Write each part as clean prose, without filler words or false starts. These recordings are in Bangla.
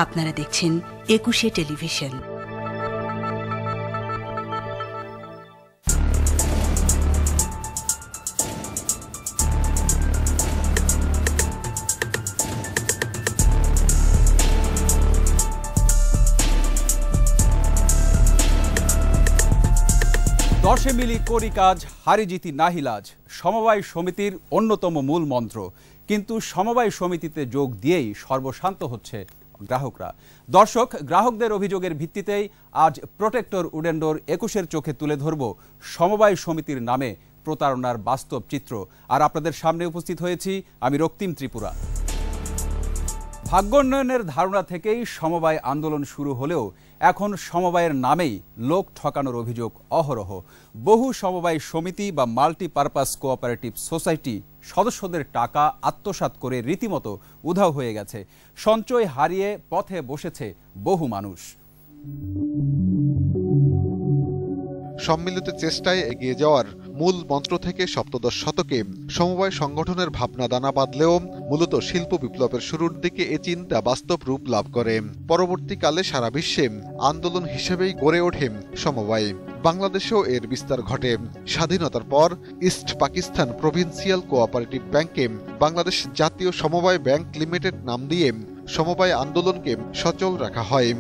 আপনারা দেখছেন একুশে টেলিভিশন। দশে মিলি করি কাজ, হারি জিতি নাহিলাজ সমবায় সমিতির অন্যতম মূল মন্ত্র। কিন্তু সমবায় সমিতিতে যোগ দিয়েই সর্বশান্ত হচ্ছে গ্রাহকরা। দর্শক, গ্রাহকদের অভিযোগের ভিত্তিতেই আজ প্রোটেক্টর উডেন্ডোর ২১-এর চোখে তুলে ধরব সমবায় সমিতির নামে প্রতারণার বাস্তব চিত্র। আর আপনাদের সামনে উপস্থিত হয়েছি আমি রক্তিম ত্রিপুরা। ভাগ্যোন্নয়নের ধারণা থেকেই সমবায় আন্দোলন শুরু হলেও এখন সমবায়ের নামেই লোক ঠকানোর অভিযোগ অহরহ। বহু সমবায় সমিতি বা মাল্টিপারপাস কোঅপারেটিভ সোসাইটি সদস্যদের টাকা আত্মসাৎ করে রীতিমতো উধাও হয়ে গেছে। সঞ্চয় হারিয়ে পথে বসেছে বহু মানুষ। সম্মিলিত চেষ্টায় এগিয়ে যাওয়ার মূল মন্ত্র থেকে সপ্তদশ শতকে সমবায় সংগঠনের ভাবনা দানা বাঁধলেও মূলত শিল্প বিপ্লবের শুরুর দিকে এ চিন্তা বাস্তব রূপ লাভ করে। পরবর্তীকালে সারা বিশ্বে আন্দোলন হিসেবেই গড়ে ওঠে সমবায়। বাংলাদেশেও এর বিস্তার ঘটে। স্বাধীনতার পর ইস্ট পাকিস্তান প্রভিন্সিয়াল কোঅপারেটিভ ব্যাংকে বাংলাদেশ জাতীয় সমবায় ব্যাংক লিমিটেড নাম দিয়ে সমবায় আন্দোলনকে সচল রাখা হয়।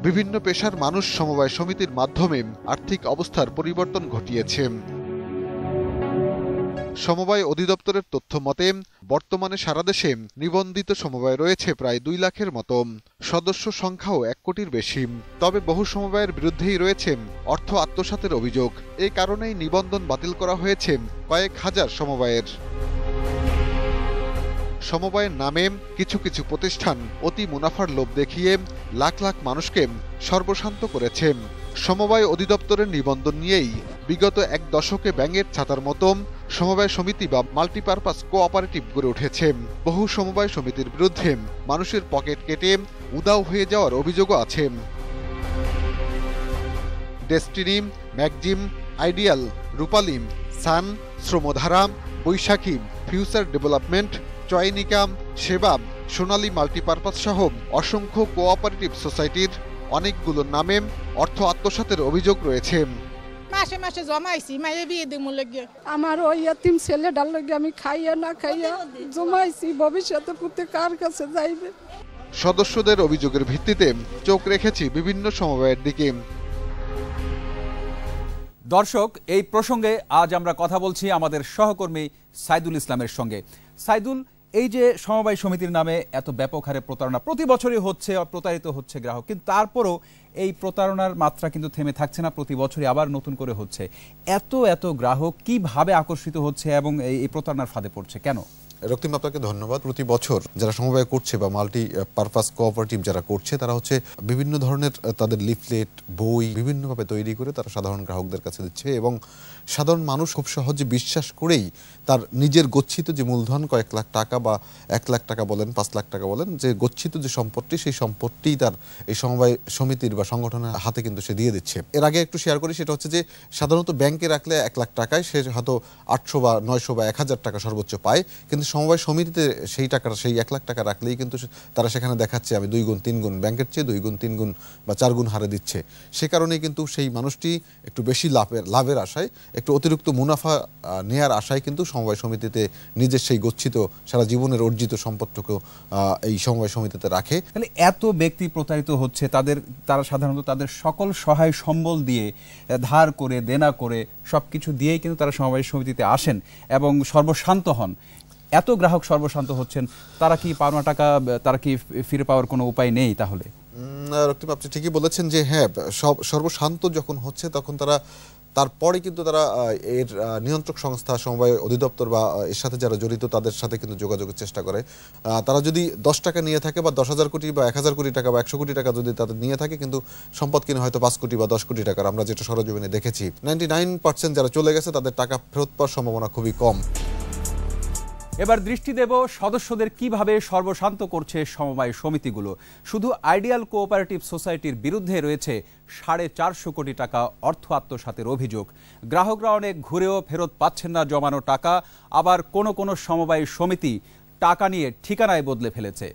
বিভিন্ন পেশার মানুষ সমবায় সমিতির মাধ্যমে আর্থিক অবস্থার পরিবর্তন ঘটিয়েছে। সমবায় অধিদপ্তরের তথ্য মতে বর্তমানে সারা দেশে নিবন্ধিত সমবায় রয়েছে প্রায় ২ লাখের মতো। সদস্য সংখ্যাও ১ কোটির বেশি। তবে বহু সমবায়ের বিরুদ্ধেই রয়েছে অর্থ আত্মসাতের অভিযোগ। এই কারণেই নিবন্ধন বাতিল করা হয়েছে কয়েক হাজার সমবায়ের। সমবায়ের নামে কিছু কিছু প্রতিষ্ঠান অতি মুনাফার লোভ দেখিয়ে লাখ লাখ মানুষকে সর্বশান্ত করেছে। সমবায় অধিদপ্তরের নিবন্ধন নিয়েই বিগত ১ দশকে ব্যাঙের ছাতার মতো সমবায় সমিতি বা মাল্টিপারপাস কোঅপারেটিভ গড়ে উঠেছে। বহু সমবায় সমিতির বিরুদ্ধে মানুষের পকেট কেটে উধাও হয়ে যাওয়ার অভিযোগও আছে। ডেস্টিনি, ম্যাগজিম, আইডিয়াল, রূপালী, সান, শ্রমধারা, বৈশাখী, ফিউচার ডেভেলপমেন্ট, চয়নিকা, সেবা, সোনালী মাল্টিপারপাস সহ অসংখ্য কোঅপারেটিভ সোসাইটির অনেকগুলোর নামে অর্থ আত্মসাতের অভিযোগ রয়েছে। মাসে মাসে জমাইছি মায়ে বিয়ে দিমু লাগে আমার ওই এতিম ছেলেটার লাগে আমি খাইয়া না খাইয়া জমাইছি, ভবিষ্যতে পুঁতে কার কাছে যাইবে। সদস্যদের অভিযোগের ভিত্তিতে চোখ রেখেছি বিভিন্ন সমবায়ের দিকে। দর্শক, এই প্রসঙ্গে আজ আমরা কথা বলছি আমাদের সহকর্মী সাইদুল ইসলামের সঙ্গে। সাইদুল, এই যে সমবায় সমিতির নামে এত ব্যাপক হারে প্রতারণা প্রতি বছরই হচ্ছে, প্রতারিত হচ্ছে গ্রাহক, কিন্তু তারপরও এই প্রতারণার মাত্রা কিন্তু থেমে থাকছে না, প্রতি বছরই আবার নতুন করে হচ্ছে। এত গ্রাহক কিভাবে আকর্ষিত হচ্ছে এবং এই প্রতারণার ফাঁদে পড়ছে কেন? রক্তিম, আপনাকে ধন্যবাদ। প্রতি বছর যারা সমবায় করছে বা মাল্টি পারপাস কোঅপারেটিভ যারা করছে তারা হচ্ছে বিভিন্ন ধরনের তাদের লিফলেট, বই বিভিন্নভাবে তৈরি করে তারা সাধারণ গ্রাহকদের কাছে দিচ্ছে এবং সাধারণ মানুষ খুব সহজে বিশ্বাস করেই তার নিজের গচ্ছিত যে মূলধন কয়েক লাখ টাকা বা ১ লাখ টাকা বলেন, ৫ লাখ টাকা বলেন, যে গচ্ছিত যে সম্পত্তি সেই সম্পত্তিই তার এই সমবায় সমিতির বা সংগঠনের হাতে কিন্তু সে দিয়ে দিচ্ছে। এর আগে একটু শেয়ার করি, সেটা হচ্ছে যে সাধারণত ব্যাংকে রাখলে ১ লাখ টাকায় সে হয়তো ৮০০ বা ৯০০ বা ১,০০০ টাকা সর্বোচ্চ পায়, কিন্তু সমবায় সমিতিতে সেই টাকাটা, সেই ১ লাখ টাকা রাখলেই কিন্তু তারা সেখানে দেখাচ্ছে আমি ২ গুণ ৩ গুণ ব্যাংকের চেয়ে ২ গুণ ৩ গুণ বা ৪ গুণ হারে দিচ্ছে। সে কারণেই কিন্তু সেই মানুষটি একটু বেশি লাভের আশায়, একটু অতিরিক্ত মুনাফা নেয়ার আশায় কিন্তু সমবায় সমিতিতে নিজের সেই গচ্ছিত সারা জীবনের অর্জিত সম্পদটুকু এই সমবায় সমিতিতে রাখে। তাহলে এত ব্যক্তি প্রতারিত হচ্ছে, তারা সাধারণত তাদের সকল সহায় সম্বল দিয়ে, ধার করে, দেনা করে, সবকিছু দিয়েই কিন্তু তারা সমবায় সমিতিতে আসেন এবং সর্বশান্ত হন। এত গ্রাহক সর্বশান্ত হচ্ছেন, তারা কি পাওনা টাকা তারা কি ফিরে পাওয়ার কোনো উপায় নেই? তাহলে রক্তিম, আপনি ঠিকই বলেছেন যে হ্যাঁ, সর্বশান্ত যখন হচ্ছে তখন তারপরে কিন্তু তারা এর নিয়ন্ত্রক সংস্থা সমবায় অধিদপ্তর বা এর সাথে যারা জড়িত তাদের সাথে কিন্তু যোগাযোগের চেষ্টা করে। তারা যদি ১০ টাকা নিয়ে থাকে বা ১০,০০০ কোটি বা ১,০০০ কোটি টাকা বা ১০০ কোটি টাকা যদি তাদের নিয়ে থাকে, কিন্তু সম্পদ কিনে হয়তো ৫ কোটি বা ১০ কোটি টাকার, আমরা যেটা সরজমিনে দেখেছি 99% যারা চলে গেছে তাদের টাকা ফেরত পাওয়ার সম্ভাবনা খুবই কম। এবার দৃষ্টি দেব সদস্যদের কিভাবে সর্বশান্ত করছে সমবায় সমিতিগুলো। শুধু আইডিয়াল কোঅপারেটিভ সোসাইটির বিরুদ্ধে রয়েছে 450 কোটি টাকা অর্থ আত্মসাতের অভিযোগ। গ্রাহকরা অনেক ঘুরেও ফেরত পাচ্ছেন না জমানো টাকা, আবার কোনো সমবায় সমিতি টাকা নিয়ে ঠিকানায় বদলে ফেলেছে।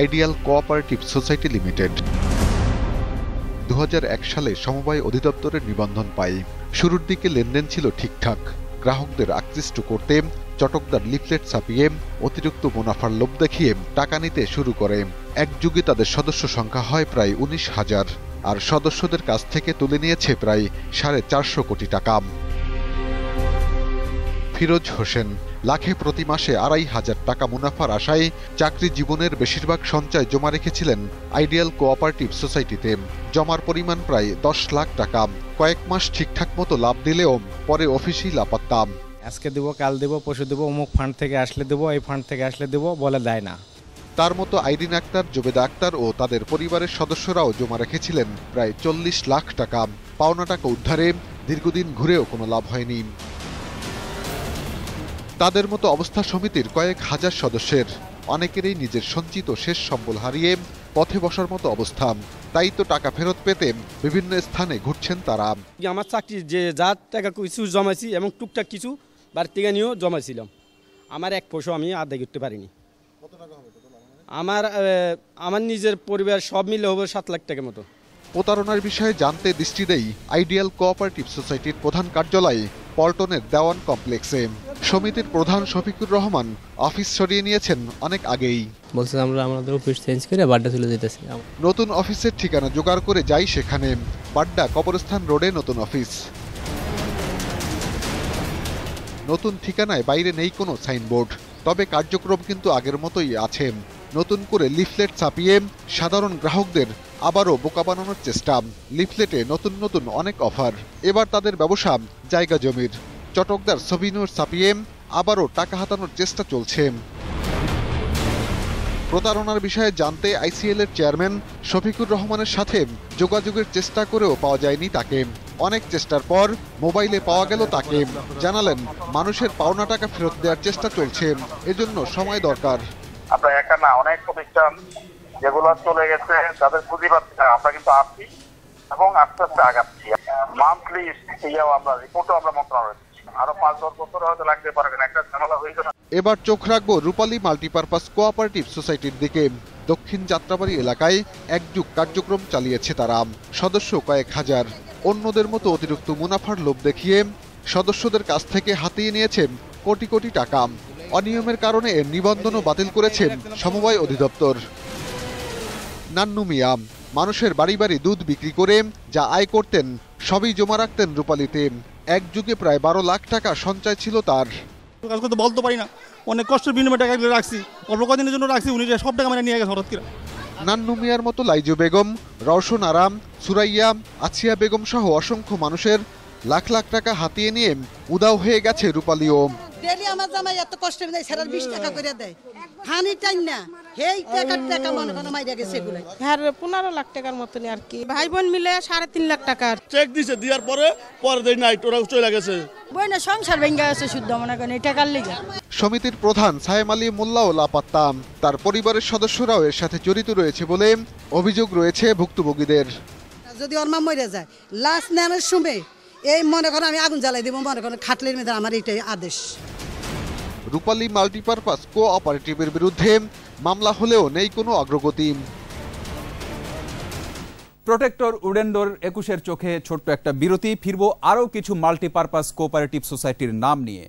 Ideal cooperative society limited. 2001 সালে সমবায় অধিদপ্তরের নিবন্ধন পায়। শুরুর দিকে লেনদেন ছিল ঠিকঠাক। গ্রাহকদের আকৃষ্ট করতে চটকদার লিফলেট ছাপিয়ে অতিরিক্ত মুনাফার লোভ দেখিয়ে টাকা নিতে শুরু করে। এক যুগে তাদের সদস্য সংখ্যা হয় প্রায় 19,000, আর সদস্যদের কাছ থেকে তুলে নিয়েছে প্রায় 450 কোটি টাকা। ফিরোজ হোসেন লাখে প্রতি মাসে 2,500 টাকা মুনাফার আশায় চাকরি জীবনের বেশিরভাগ সঞ্চয় জমা রেখেছিলেন আইডিয়াল কোঅপারেটিভ সোসাইটিতে। জমার পরিমাণ প্রায় 10 লাখ টাকা। কয়েক মাস ঠিকঠাক মতো লাভ দিলেও পরে অফিসেই লাপাত্তা। আজকে দেবো, কাল দেবো, পরশু দেবো, অমুক ফান্ড থেকে আসলে দেবো, এই ফান্ড থেকে আসলে দেবো বলে দেয় না। তার মতো আইরিন আক্তার, জুবেদা আক্তার ও তাদের পরিবারের সদস্যরাও জমা রেখেছিলেন প্রায় 40 লাখ টাকা। পাওনা টাকা উদ্ধারে দীর্ঘদিন ঘুরেও কোনো লাভ হয়নি। তাদের মতো অবস্থা সমিতির কয়েক হাজার সদস্যের। অনেকেরই নিজের সঞ্চিত শেষ সম্বল হারিয়ে পথে বসার মতো অবস্থা। তাই তো টাকা ফেরত পেতে বিভিন্ন স্থানে ঘুরছেন তারা। আমার চাকরি যে যা টাকা কিছু জমাইছি এবং টুকটাক কিছু বাড়ি থেকে নিয়েও জমাইছিলাম, আমার এক পয়সা আমি আদায় করতে পারিনি। আমার নিজের পরিবার সব মিলে হবে 7 লাখ টাকার মতো। প্রতারণার বিষয়ে জানতে দৃষ্টি দেই আইডিয়াল কোঅপারেটিভ সোসাইটির প্রধান কার্যালয় পল্টনের দেওয়ান কমপ্লেক্সে। সমিতির প্রধান শফিকুর রহমান অফিস সরিয়ে নিয়েছেন অনেক আগেই। বলছে আমরা আমাদের অফিস চেঞ্জ করে বাড্ডা চলে যেতেছি। নতুন অফিসের ঠিকানা জোগাড় করে যাই সেখানে। বাড্ডা কবরস্থান রোডে নতুন অফিস। নতুন ঠিকানায় বাইরে নেই কোনো সাইনবোর্ড, তবে কার্যক্রম কিন্তু আগের মতোই আছে। নতুন করে লিফলেট ছাপিয়ে সাধারণ গ্রাহকদের আবারও বোকা বানানোর চেষ্টা। লিফলেটে নতুন নতুন অনেক অফার। এবার তাদের ব্যবসা জায়গা জমির। চটকদার ছবিনুর ছাপিয়ে আবারও টাকা হাতানোর চেষ্টা চলছে। প্রতারণার বিষয়ে জানতে আইসিএল এর চেয়ারম্যান শফিকুর রহমানের সাথে যোগাযোগের চেষ্টা করেও পাওয়া যায়নি তাকে। অনেক চেষ্টার পর মোবাইলে পাওয়া গেল তাকে। জানালেন মানুষের পাওনা টাকা ফেরত দেওয়ার চেষ্টা চলছে, এজন্য সময় দরকার। আমরা একা না, অনেক প্রতিষ্ঠান যেগুলো চলে গেছে তাদের পুঁজি পাচ্ছি না, আমরা কিন্তু আসছি এবং আস্তে আস্তে আগাচ্ছি। মান্থলি আমরা রিপোর্টও আমরা মন্ত্রণালয়ে দিচ্ছি। আরো 5-10 বছর হয়তো লাগতে পারে, একটা ঝামেলা হয়ে যাবে। এবার চোখ রাখবো রূপালী মাল্টিপারপাস কোঅপারেটিভ সোসাইটির দিকে। দক্ষিণ যাত্রাবাড়ি এলাকায় একযুগ কার্যক্রম চালিয়েছে তারা। সদস্য কয়েক হাজার। অন্যদের মতো অতিরিক্ত মুনাফার লোভ দেখিয়ে সদস্যদের কাছ থেকে হাতিয়ে নিয়েছেন কোটি কোটি টাকা। অনিয়মের কারণে এর নিবন্ধনও বাতিল করেছেন সমবায় অধিদপ্তর। নান্নু মিয়া মানুষের বাড়ি বাড়ি দুধ বিক্রি করে যা আয় করতেন সবই জমা রাখতেন রূপালীতে। এক যুগে প্রায় 12 লাখ টাকা সঞ্চয় ছিল তার। কাজ করতে বলতে পারি না, অনেক কষ্টের বিনিময়ে টাকা রাখছি, অল্প কদিনের জন্য রাখছি, উনি সব টাকা মানে নিয়ে গেছে হঠাৎ করে। নান্নু মিয়ার মতো লাইজু বেগম, রওশন আরাম, সুরাইয়া, আছিয়া বেগম সহ অসংখ্য মানুষের লাখ লাখ টাকা হাতিয়ে নিয়ে উদাও হয়ে গেছে রূপালীও। ডেলি আমার জামাই এত কষ্ট দেয়, সেটার 20 টাকা করে দেয়। হানি টাইম না, হেই টাকা মনে কোনো মাইরা গেছে এগুলো। হ্যাঁ 15 লাখ টাকার মতনই আর কি। ভাই বোন মিলে 3.5 লাখ টাকার চেক দিছে, দেওয়ার পরে দেই নাইট ওরা চলে গেছে। বইনা সংসার ভেঙে গেছে শুদ্ধ মনে করেন এই টাকার লিগে। সমিতির প্রধান সায়েম আলী মোল্লাও লাপাত্তা। তার পরিবারের সদস্যরাও এর সাথে জড়িত রয়েছে বলে অভিযোগ রয়েছে ভুক্তভোগীদের। যদি ওর মা মরে যায়, লাশ নেওয়ার সময় এই মনে করেন আমি আগুন জ্বালাই দেবো, মনে করেন খাটলের মধ্যে আমার এইটাই আদেশ। রূপালী মাল্টিপারপাস কোঅপারেটিভের বিরুদ্ধে মামলা হলেও নেই কোনো অগ্রগতি। প্রোটেক্টর উডেন্ডোর 21-এর চোখে ছোট্ট একটা বিরতি। ফিরবো আরও কিছু মাল্টিপারপাস কোঅপারেটিভ সোসাইটির নাম নিয়ে।